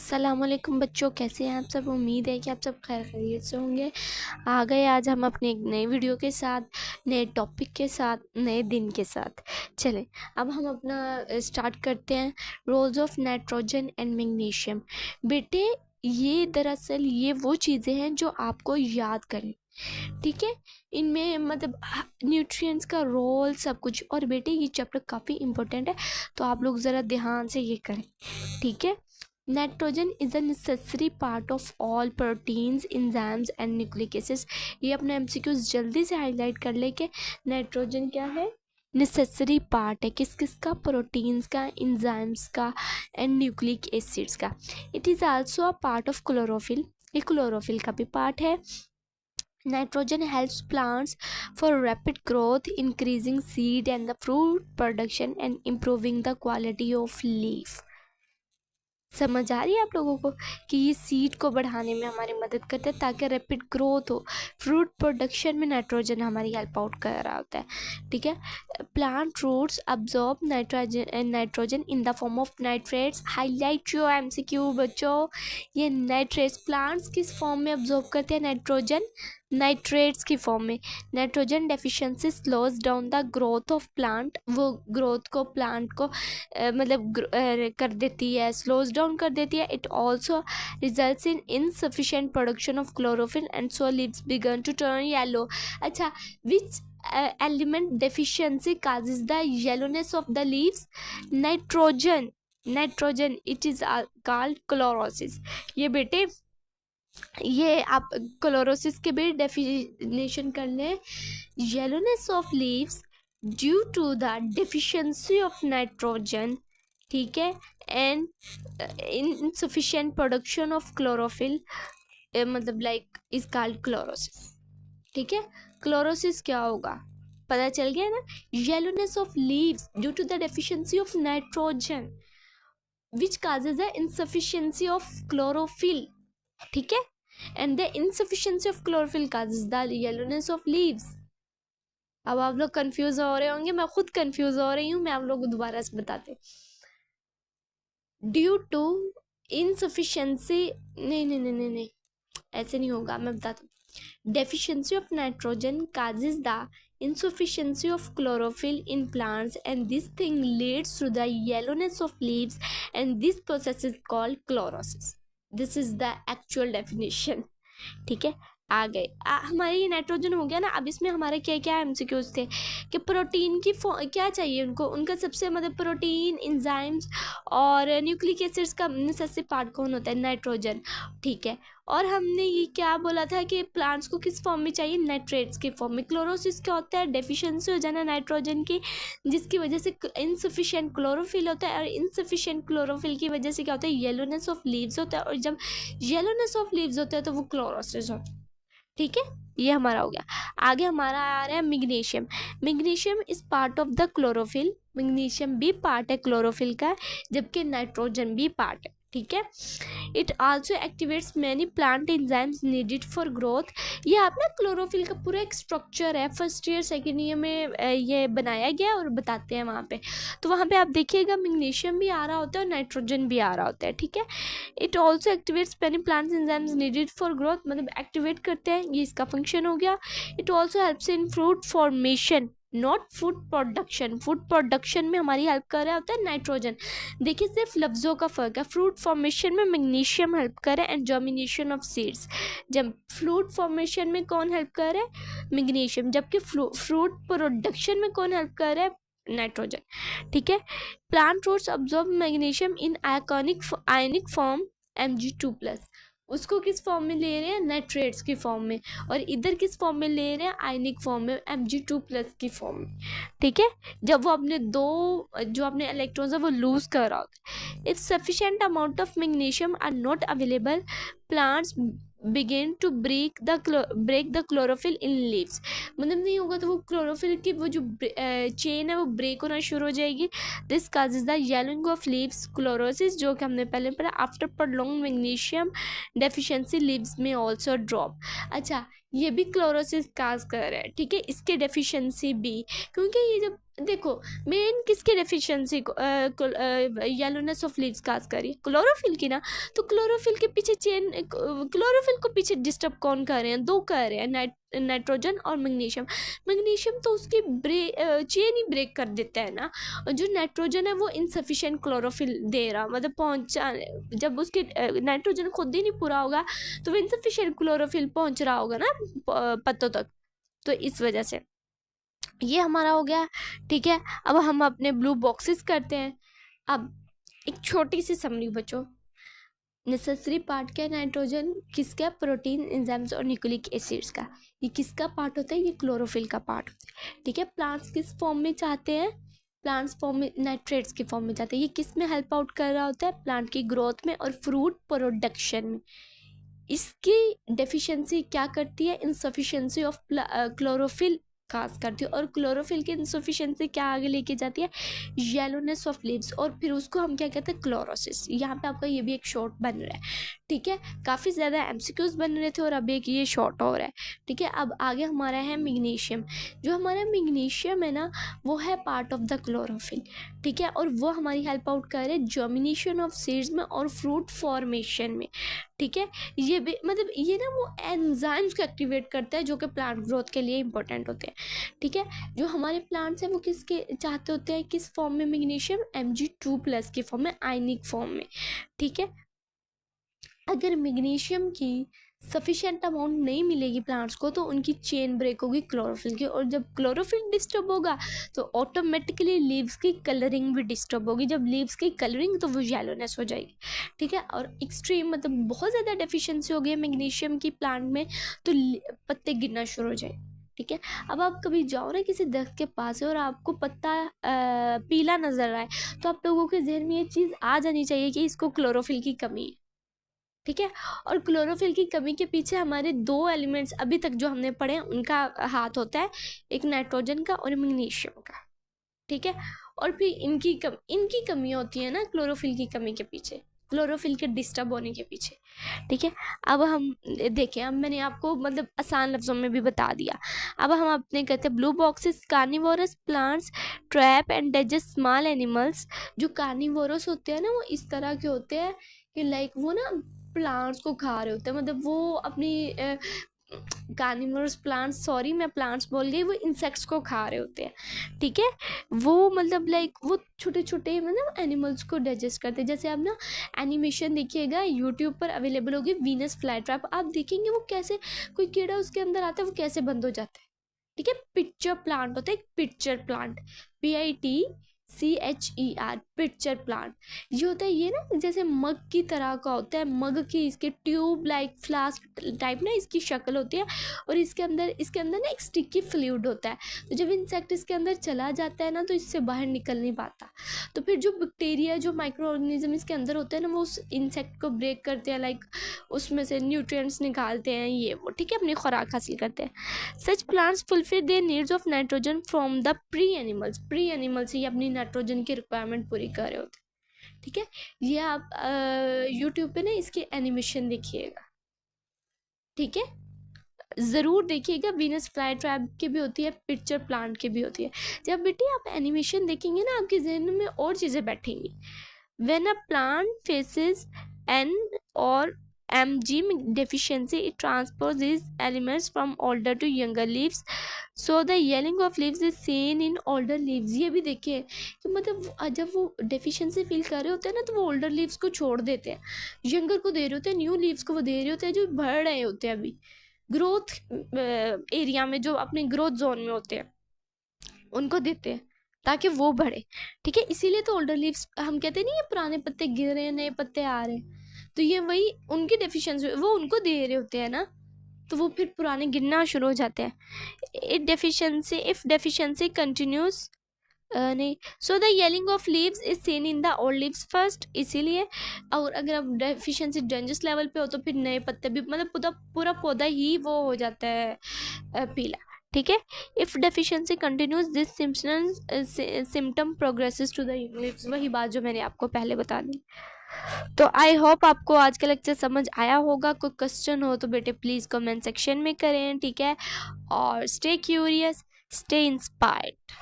अस्सलाम वालेकुम बच्चों, कैसे हैं आप सब। उम्मीद है कि आप सब खैर खैरियत से होंगे। आ गए आज हम अपने एक नए वीडियो के साथ, नए टॉपिक के साथ, नए दिन के साथ। चलें अब हम अपना स्टार्ट करते हैं। Roles of nitrogen and magnesium. बेटे ये दरअसल ये वो चीज़ें हैं जो आपको याद करें, ठीक है। इनमें मतलब न्यूट्रिएंट्स का रोल सब कुछ। और बेटे ये चैप्टर काफ़ी इंपॉर्टेंट है, तो आप लोग ज़रा ध्यान से ये करें, ठीक है। Nitrogen is a necessary part of all proteins, enzymes and nucleic acids. ये अपने एमसीक्यूज जल्दी से हाईलाइट कर ले के नाइट्रोजन क्या है, नेसेसरी पार्ट है। किस किस का, प्रोटीन्स का, एंजाइम्स का एंड न्यूक्लिक एसिड्स का। It is also a part of chlorophyll. ये क्लोरोफिल का भी पार्ट है। Nitrogen helps plants for rapid growth, increasing seed and the fruit production and improving the quality of leaf. समझ आ रही है आप लोगों को कि ये सीड को बढ़ाने में हमारी मदद करता है ताकि रैपिड ग्रोथ हो। फ्रूट प्रोडक्शन में नाइट्रोजन हमारी हेल्प आउट कर रहा होता है, ठीक है। Plant roots absorb nitrogen in the form of nitrates. Highlight your MCQ बच्चों। ये नाइट्रेट्स प्लांट्स किस फॉर्म में अब्जॉर्ब करते हैं नाइट्रोजन, नाइट्रेट्स की फॉर्म में। Nitrogen deficiency slows down the growth of plant. वो ग्रोथ को प्लांट को कर देती है, स्लोज डाउन कर देती है। It also results in insufficient production of chlorophyll and so leaves begin to turn yellow. अच्छा, which element deficiency causes the yellowness of the leaves? Nitrogen it is called chlorosis. ये बेटे ये आप chlorosis के भी डेफिनेशन कर लें। Yellowness of leaves due to the deficiency of nitrogen, ठीक है, and insufficient production of chlorophyll, मतलब लाइक इज कॉल्ड क्लोरोसिस, ठीक है। क्लोरोसिस क्या होगा पता चल गया ना। Yellowness of leaves due to the deficiency of nitrogen which causes the insufficiency of chlorophyll, ठीक है, and the insufficiency of chlorophyll causes the yellowness of leaves. अब आप लोग कंफ्यूज हो रहे होंगे, मैं खुद कंफ्यूज हो रही हूँ, मैं आप लोगों को दोबारा से बताते। ड्यू टू इनसफिशियंसी, नहीं ऐसे नहीं होगा, मैं बताता हूँ। Deficiency of nitrogen causes the insufficiency of chlorophyll in plants and this thing leads to the yellowness of leaves and this process is called chlorosis. This is the actual definition, ठीक है। आ गए हमारे ये नाइट्रोजन हो गया ना। अब इसमें हमारे क्या क्या एमसीक्यूज थे कि प्रोटीन की क्या चाहिए उनको, उनका सबसे मतलब प्रोटीन, एंजाइम्स और न्यूक्लिक एसिड्स का नेसेसरी पार्ट कौन होता है, नाइट्रोजन, ठीक है। और हमने ये क्या बोला था कि प्लांट्स को किस फॉर्म में चाहिए, नाइट्रेट्स की फॉर्म में। क्लोरोसिस क्या होता है, डेफिशिएंसी हो जाना नाइट्रोजन की, जिसकी वजह से इनसफिशिएंट क्लोरोफिल होता है और इनसफिशिएंट क्लोरोफिल की वजह से क्या होता है, येलोनेस ऑफ लीव्स होता है। और जब येलोनेस ऑफ लीव्स होता है तो वो क्लोरोसिस होता है, ठीक है। ये हमारा हो गया। आगे हमारा आ रहा है magnesium. Magnesium is part of the chlorophyll. Magnesium भी पार्ट है क्लोरोफिल का, जबकि नाइट्रोजन भी पार्ट है, ठीक है। It also activates many plant enzymes needed for growth. ये आप ना क्लोरोफिल का पूरा एक स्ट्रक्चर है, फर्स्ट ईयर सेकेंड ईयर में ये बनाया गया और बताते हैं वहाँ पे। तो वहाँ पे आप देखिएगा मैग्नीशियम भी आ रहा होता है और नाइट्रोजन भी आ रहा होता है, ठीक है। It also activates many plant enzymes needed for growth, मतलब एक्टिवेट करते हैं, ये इसका फंक्शन हो गया। It also helps in fruit formation, not food production. Food production में हमारी हेल्प कर रहा होता है नाइट्रोजन। देखिए सिर्फ लफ्ज़ों का फ़र्क है। फ्रूट फॉर्मेशन में मैग्नीशियम हेल्प करे एंड जर्मिनेशन ऑफ सीड्स। जब फ्रूट फॉर्मेशन में कौन हेल्प कर रहा है, मैग्नीशियम, जबकि फ्रूट प्रोडक्शन में कौन हेल्प कर रहा है, नाइट्रोजन, ठीक है। Plant roots absorb magnesium in ionic form Mg2+। उसको किस फॉर्म में ले रहे हैं, नाइट्रेट्स की फॉर्म में, और इधर किस फॉर्म में ले रहे हैं, आयनिक फॉर्म में, Mg2+ की फॉर्म में, ठीक है। जब वो अपने दो जो अपने इलेक्ट्रॉन्स है वो लूज कर रहा होता है। If sufficient amount of magnesium are not available, plants begin to break the chlorophyll in leaves. मतलब नहीं होगा तो वो क्लोरोफिल की वो जो चेन है वो ब्रेक होना शुरू हो जाएगी। This causes the yellowing of leaves, chlorosis, जो कि हमने पहले पढ़ा। After prolong magnesium deficiency leaves में ऑल्सो ड्रॉप। अच्छा, ये भी क्लोरोसिस काज कर रहा है, ठीक है, इसके डेफिशिएंसी भी, क्योंकि ये जब देखो मेन किसकी डेफिशिएंसी को येलोनेस ऑफ लीव्स काज करी क्लोरोफिल की ना, तो क्लोरोफिल के पीछे चेन क्लोरोफिल को पीछे डिस्टर्ब कौन कर रहे हैं, दो कर रहे हैं, नाइट्रोजन और मैग्नीशियम। मैग्नीशियम तो उसकी चेन ही ब्रेक कर देता है ना, और जो नाइट्रोजन है वो इनसफिशिएंट क्लोरोफिल दे रहा, मतलब पहुंचा, जब उसके नाइट्रोजन खुद ही नहीं पूरा होगा तो वो इनसफिशिएंट क्लोरोफिल पहुंच रहा होगा ना पत्तों तक, तो इस वजह से ये हमारा हो गया। ठीक है, अब हम अपने ब्लू बॉक्सेस करते हैं। अब एक छोटी सी समरी बच्चों, नेसेसरी पार्ट क्या है नाइट्रोजन, किसका, प्रोटीन, एंजाइम्स और न्यूक्लिक एसिड्स का। ये किसका पार्ट होता है, ये क्लोरोफिल का पार्ट होता है। ठीक है, प्लांट्स किस फॉर्म में चाहते हैं, प्लांट्स फॉर्म में नाइट्रेट्स के फॉर्म में चाहते हैं। ये किस में हेल्प आउट कर रहा होता है, प्लांट की ग्रोथ में और फ्रूट प्रोडक्शन में। इसकी डेफिशिएंसी क्या करती है, इनसफिशिएंसी ऑफ क्लोरोफिल काज करती है, और क्लोरोफिल की इनसफिशिएंसी क्या आगे लेके जाती है, येलोनेस ऑफ लीव्स, और फिर उसको हम क्या कहते हैं, क्लोरोसिस। यहाँ पे आपका ये भी एक शॉर्ट बन रहा है। ठीक है, काफ़ी ज़्यादा एमसीक्यूज बन रहे थे और अब एक ये शॉर्ट हो रहा है। ठीक है, अब आगे हमारा है मैग्नीशियम। जो हमारा मैग्नीशियम है ना, वो है पार्ट ऑफ द क्लोरोफिल। ठीक है, और वो हमारी हेल्प आउट कर रहे हैं जर्मिनेशन ऑफ सीड्स में और फ्रूट फॉर्मेशन में। ठीक है, ये भी मतलब ये ना वो एंजाइम्स को एक्टिवेट करता है जो कि प्लांट ग्रोथ के लिए इंपॉर्टेंट होते हैं। ठीक है, जो हमारे प्लांट्स हैं वो किसके चाहते होते हैं, किस फॉर्म में, मैग्नीशियम Mg2+ के फॉर्म में, आयनिक फॉर्म में। ठीक है, अगर मैग्नीशियम की सफिशिएंट अमाउंट नहीं मिलेगी प्लांट्स को तो उनकी चेन ब्रेक होगी क्लोरोफिल की, और जब क्लोरोफिल डिस्टर्ब होगा तो ऑटोमेटिकली लीव्स की कलरिंग भी डिस्टर्ब होगी। जब लीव्स की कलरिंग तो वो येलोनेस हो जाएगी। ठीक है, और एक्सट्रीम मतलब बहुत ज़्यादा डेफिशिएंसी हो गई है मैग्नीशियम की प्लांट में तो पत्ते गिरना शुरू हो जाए। ठीक है, अब आप कभी जाओ ना किसी दरख्त के पास है और आपको पत्ता पीला नजर आए तो आप लोगों के जहन में ये चीज़ आ जानी चाहिए कि इसको क्लोरोफिल की कमी है। ठीक है, और क्लोरोफिल की कमी के पीछे हमारे दो एलिमेंट्स अभी तक जो हमने पढ़े हैं उनका हाथ होता है, एक नाइट्रोजन का और मैग्नीशियम का। ठीक है, और फिर इनकी कमी होती है ना क्लोरोफिल की कमी के पीछे, क्लोरोफिल के डिस्टर्ब होने के पीछे। ठीक है, अब हम देखें, अब मैंने आपको मतलब आसान लफ्ज़ों में भी बता दिया। अब हम अपने कहते हैं blue boxes, carnivorous plants trap and digest small animals. जो कार्निवोरस होते हैं ना वो इस तरह के होते हैं कि लाइक वो ना प्लांट्स को खा रहे होते हैं, मतलब वो अपनी कार्निवोरस प्लांट्स, सॉरी मैं प्लांट्स बोल गई, वो इंसेक्ट्स को खा रहे होते हैं। ठीक है, वो मतलब लाइक वो छोटे छोटे मतलब एनिमल्स को डाइजेस्ट करते हैं। जैसे आप ना एनिमेशन देखिएगा यूट्यूब पर अवेलेबल होगी, वीनस फ्लाई ट्रैप, आप देखेंगे वो कैसे कोई कीड़ा उसके अंदर आता है वो कैसे बंद हो जाता है। ठीक है, पिक्चर प्लांट होता है, एक pitcher plant, PITCHER, pitcher plant. ये होता है, ये ना जैसे मग की तरह का होता है, मग की इसके ट्यूब लाइक फ्लास्क टाइप ना इसकी शक्ल होती है, और इसके अंदर ना एक स्टिकी फ्लूइड होता है। तो जब इंसेक्ट इसके अंदर चला जाता है ना तो इससे बाहर निकल नहीं पाता, तो फिर जो बैक्टीरिया जो माइक्रो ऑर्गेनिज्म इसके अंदर होते हैं ना वो उस इंसेक्ट को ब्रेक करते हैं, लाइक उसमें से न्यूट्रिएंट्स निकालते हैं ये वो। ठीक है, अपनी खुराक हासिल करते हैं। Such plants fulfil their needs of nitrogen from the prey animals ही अपनी नाइट्रोजन की रिक्वायरमेंट पूरी कर रहे होते हैं। ठीक है, ये आप यूट्यूब पे ना इसकी एनिमेशन देखिएगा। ठीक है, ज़रूर देखिएगा, वीनस फ्लाई ट्रैप की भी होती है, पिक्चर प्लांट की भी होती है। जब बेटे आप एनिमेशन देखेंगे ना आपके जहन में और चीज़ें बैठेंगी। When a plant faces N or Mg deficiency, it transports these elements from older to younger leaves, so the yellowing of leaves is seen in older leaves। ये भी देखिए कि मतलब जब वो डेफिशिएंसी फील कर रहे होते हैं ना तो वो ओल्डर लीव्स को छोड़ देते हैं, यंगर को दे रहे होते हैं, न्यू लीव्स को वो दे रहे होते हैं जो बढ़ रहे होते हैं अभी ग्रोथ एरिया में, जो अपने ग्रोथ जोन में होते हैं उनको देते हैं ताकि वो बढ़े। ठीक है, इसीलिए तो ओल्डर लीव्स हम कहते नहीं, ये पुराने पत्ते गिर रहे हैं नए पत्ते आ रहे हैं, तो ये वही उनकी डेफिशिएंसी वो उनको दे रहे होते हैं ना, तो वो फिर पुराने गिरना शुरू हो जाते हैं। इफ डेफिशिएंसी कंटिन्यूस नहीं, so the yellowing of leaves is seen in the old leaves first, इसीलिए। और अगर अब डेफिशिएंसी डेंजरस लेवल पे हो तो फिर नए पत्ते भी मतलब पूरा पौधा ही वो हो जाता है पीला। ठीक है, if deficiency continues this symptom progresses to the young leaves, वही बात जो मैंने आपको पहले बता दी। तो आई होप आपको आज का लेक्चर समझ आया होगा। कोई क्वेश्चन हो तो बेटे प्लीज़ कमेंट सेक्शन में करें। ठीक है, और स्टे क्यूरियस, स्टे इंस्पायर्ड।